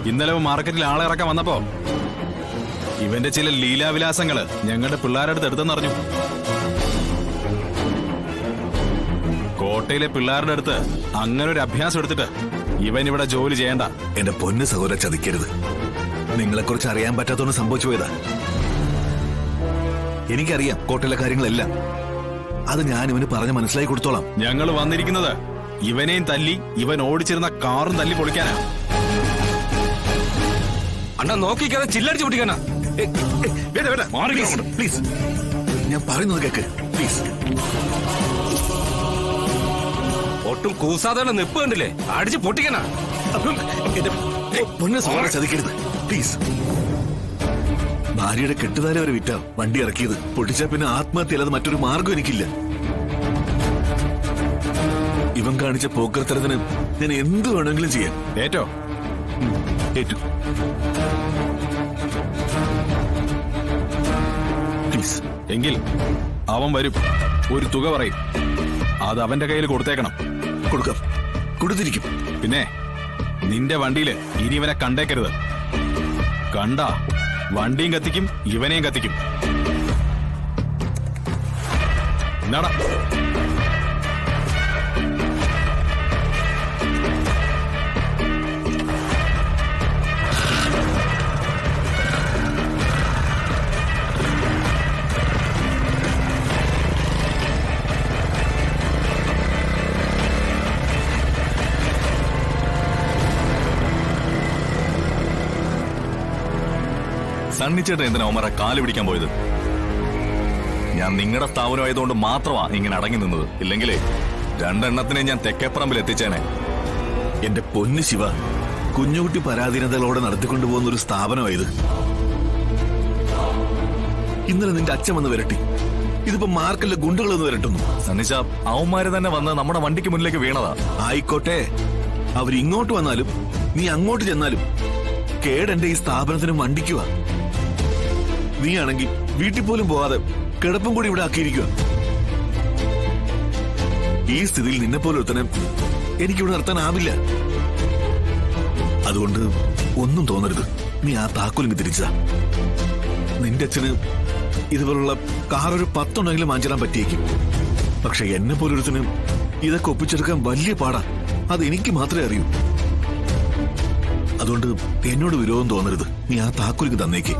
ഇന്നലെ മാർക്കറ്റിൽ ആളെ ഇറക്കാൻ വന്നപ്പോ ഇവന്റെ ചില ലീലാവിലാസങ്ങള് ഞങ്ങളുടെ പിള്ളേരുടെ അടുത്ത് എടുത്തെന്നറിഞ്ഞു. കോട്ടയിലെ പിള്ളേരുടെ അടുത്ത് അങ്ങനെ ഒരു അഭ്യാസം എടുത്തിട്ട് ഇവൻ ഇവിടെ ജോലി ചെയ്യണ്ട. എന്റെ പൊന്ന് സഹോദര, ചതിക്കരുത്. നിങ്ങളെക്കുറിച്ച് അറിയാൻ പറ്റാത്തോണ്ട് സംഭവിച്ചു പോയതാ. എനിക്കറിയാം കോട്ടയിലെ കാര്യങ്ങളെല്ലാം. അത് ഞാൻ ഇവന് പറഞ്ഞ് മനസ്സിലാക്കി കൊടുത്തോളാം. ഞങ്ങൾ വന്നിരിക്കുന്നത് ഇവനെയും തല്ലി ഇവൻ ഓടിച്ചിരുന്ന കാറും തല്ലി പൊളിക്കാനാ. അണ്ണാ നോക്കിക്കാതെ ചില്ലടിച്ച് പൊട്ടിക്കാനാ. പ്ലീസ്, ഞാൻ പറയുന്നത് കേക്ക് പ്ലീസ്. ഒട്ടും കൂസാതെ നിപ്പ് കണ്ടില്ലേ, അടിച്ച് പൊട്ടിക്കാനാ. എന്റെ പൊന്നെ സഹോദര, ചതിക്കരുത് പ്ലീസ്. ഭാര്യയുടെ കെട്ടുതാര വരെ വിറ്റ വണ്ടി ഇറക്കിയത്. പൊട്ടിച്ചാ പിന്നെ ആത്മഹത്യ അല്ലാതെ മറ്റൊരു മാർഗം എനിക്കില്ല. ഇവൻ കാണിച്ച പോക്കർത്തരത്തിന് ഞാൻ എന്ത് വേണമെങ്കിലും ചെയ്യാം. ഏറ്റോ? ഏറ്റു. പ്ലീസ്. എങ്കിൽ അവൻ വരും, ഒരു തുക പറയും, അത് അവന്റെ കയ്യിൽ കൊടുത്തേക്കണം. കൊടുക്കാം, കൊടുത്തിരിക്കും. പിന്നെ നിന്റെ വണ്ടിയില് ഇനി ഇവനെ കണ്ടേക്കരുത്. കണ്ടാ വണ്ടിയും കത്തിക്കും ഇവനെയും കത്തിക്കും. എന്നാടാ. സണ്ണിച്ചേട്ടൻ എന്തിനാ അവന്മാരെ കാല് പിടിക്കാൻ പോയത്? ഞാൻ നിങ്ങളുടെ സ്ഥാപനമായതുകൊണ്ട് മാത്രമാ ഇങ്ങനെ അടങ്ങി നിന്നത്. ഇല്ലെങ്കിലേ രണ്ടെണ്ണത്തിനെ ഞാൻ തെക്കേപ്പറമ്പിൽ എത്തിച്ചേനെ. എന്റെ പൊന്ന് ശിവ, കുഞ്ഞുകുട്ടി പരാധീനതകളോടെ നടത്തിക്കൊണ്ടുപോകുന്ന ഒരു സ്ഥാപനമായത്. ഇന്നലെ നിന്റെ അച്ഛൻ വന്ന് വരട്ടി, ഇതിപ്പോ മാർക്കറ്റിലെ ഗുണ്ടുകളൊന്ന് വരട്ടുന്നു. സണ്ണിച്ച, അവന്മാര് തന്നെ വന്ന് നമ്മുടെ വണ്ടിക്ക് മുന്നിലേക്ക് വീണതാ. ആയിക്കോട്ടെ, അവരിങ്ങോട്ട് വന്നാലും നീ അങ്ങോട്ട് ചെന്നാലും കേടെന്റെ ഈ സ്ഥാപനത്തിനും വണ്ടിക്കുവാ. നീ ആണെങ്കിൽ വീട്ടിൽ പോലും പോവാതെ കിടപ്പും കൂടി ഇവിടെ ആക്കിയിരിക്കുക. ഈ സ്ഥിതിയിൽ നിന്നെ പോലെ ഒരുത്തനെ എനിക്കിവിടെ നിർത്താനാവില്ല. അതുകൊണ്ട് ഒന്നും തോന്നരുത്. നീ ആ താക്കോലിങ്ങ് തിരിച്ചതാ. നിന്റെ അച്ഛന് ഇതുപോലുള്ള കാറൊരു 10 ഉണ്ടെങ്കിലും വാങ്ങിച്ചിടാൻ പറ്റിയേക്കും. പക്ഷെ എന്നെ പോലൊരുത്തന് ഇതൊക്കെ ഒപ്പിച്ചെടുക്കാൻ വലിയ പാടാ. അത് എനിക്ക് മാത്രമേ അറിയൂ. അതുകൊണ്ട് എന്നോട് വിരോധം തോന്നരുത്. നീ ആ താക്കോലിക്ക് തന്നേക്ക്.